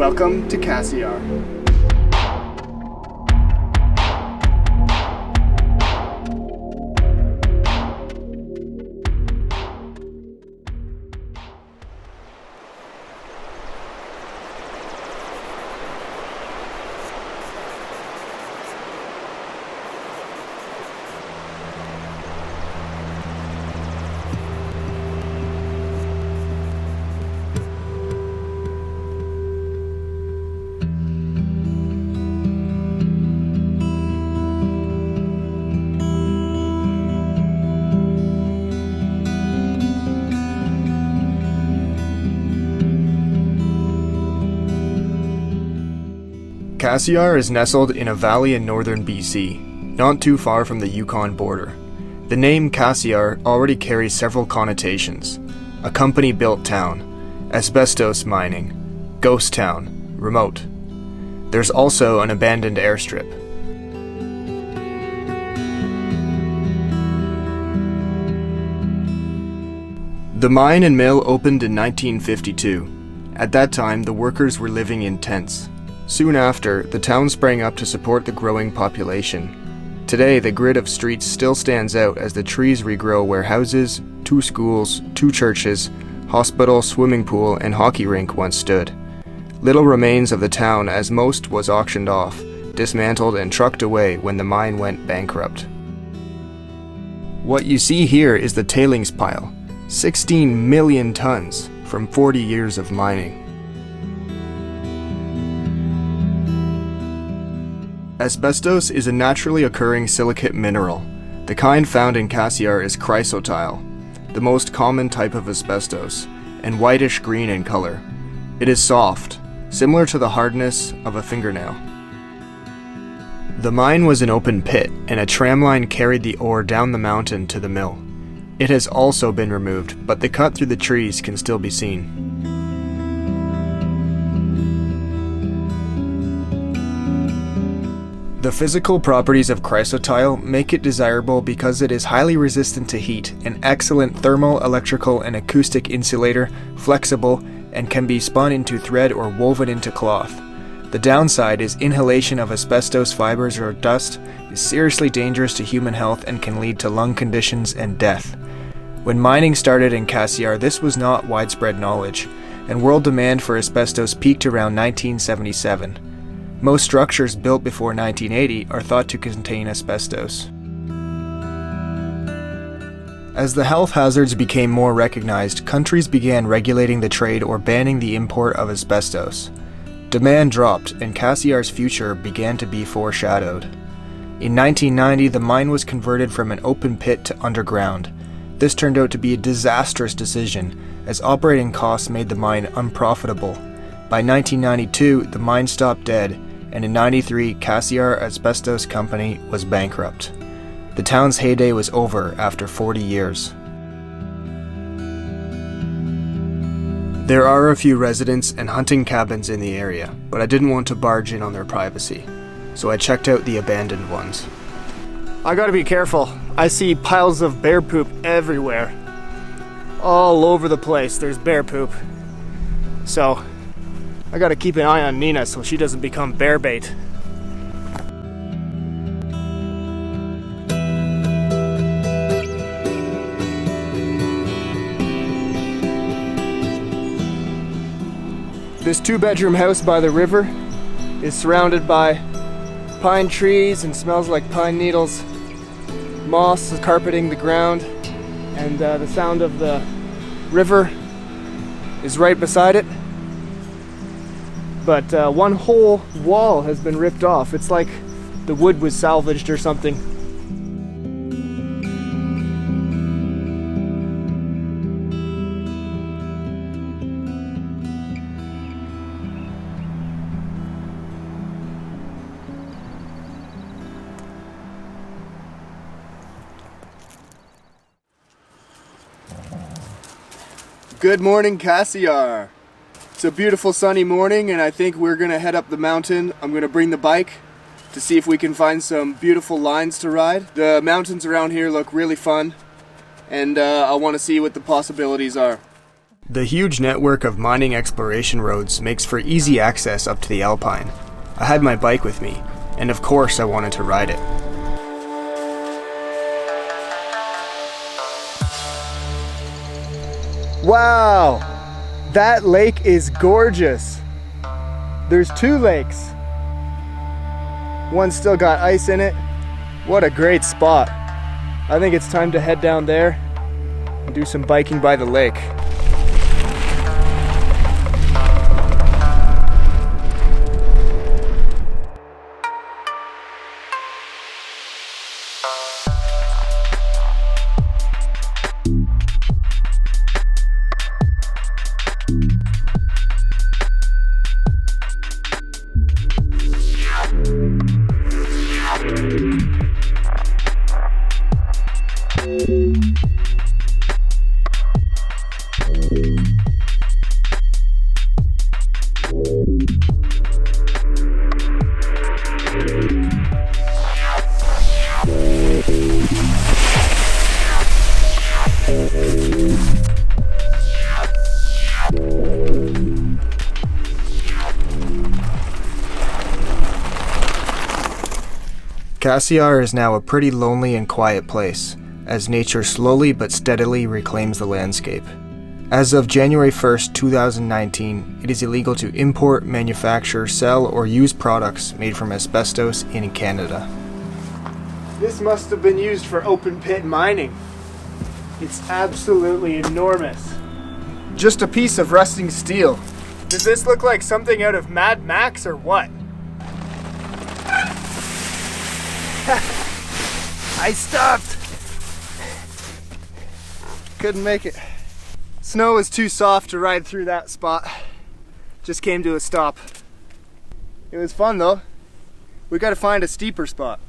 Welcome to Cassiar. Cassiar is nestled in a valley in northern BC, not too far from the Yukon border. The name Cassiar already carries several connotations: a company-built town, asbestos mining, ghost town, remote. There's also an abandoned airstrip. The mine and mill opened in 1952. At that time, the workers were living in tents. Soon after, the town sprang up to support the growing population. Today, the grid of streets still stands out as the trees regrow where houses, 2 schools, 2 churches, hospital, swimming pool, and hockey rink once stood. Little remains of the town as most was auctioned off, dismantled and trucked away when the mine went bankrupt. What you see here is the tailings pile, 16 million tons from 40 years of mining. Asbestos is a naturally occurring silicate mineral. The kind found in Cassiar is chrysotile, the most common type of asbestos, and whitish-green in color. It is soft, similar to the hardness of a fingernail. The mine was an open pit, and a tramline carried the ore down the mountain to the mill. It has also been removed, but the cut through the trees can still be seen. The physical properties of chrysotile make it desirable because it is highly resistant to heat, an excellent thermal, electrical, and acoustic insulator, flexible, and can be spun into thread or woven into cloth. The downside is inhalation of asbestos fibers or dust is seriously dangerous to human health and can lead to lung conditions and death. When mining started in Cassiar, this was not widespread knowledge, and world demand for asbestos peaked around 1977. Most structures built before 1980 are thought to contain asbestos. As the health hazards became more recognized, countries began regulating the trade or banning the import of asbestos. Demand dropped, and Cassiar's future began to be foreshadowed. In 1990, the mine was converted from an open pit to underground. This turned out to be a disastrous decision, as operating costs made the mine unprofitable. By 1992, the mine stopped dead, and in 1993, Cassiar Asbestos Company was bankrupt. The town's heyday was over after 40 years. There are a few residents and hunting cabins in the area, but I didn't want to barge in on their privacy, so I checked out the abandoned ones. I gotta be careful. I see piles of bear poop everywhere. All over the place, there's bear poop. So, I gotta keep an eye on Nina so she doesn't become bear bait. This 2-bedroom house by the river is surrounded by pine trees and smells like pine needles. Moss is carpeting the ground, and the sound of the river is right beside it. But one whole wall has been ripped off. It's like the wood was salvaged or something. Good morning, Cassiar. It's a beautiful sunny morning, and I think we're gonna head up the mountain. I'm gonna bring the bike to see if we can find some beautiful lines to ride. The mountains around here look really fun, and I want to see what the possibilities are. The huge network of mining exploration roads makes for easy access up to the Alpine. I had my bike with me, and of course I wanted to ride it. Wow, that lake is gorgeous. There's 2 lakes. One's still got ice in it. What a great spot. I think it's time to head down there and do some biking by the lake. Cassiar is now a pretty lonely and quiet place, as nature slowly but steadily reclaims the landscape. As of January 1st, 2019, it is illegal to import, manufacture, sell, or use products made from asbestos in Canada. This must have been used for open pit mining. It's absolutely enormous. Just a piece of rusting steel. Does this look like something out of Mad Max or what? I stopped. Couldn't make it. Snow is too soft to ride through that spot. Just came to a stop. It was fun though. We gotta find a steeper spot.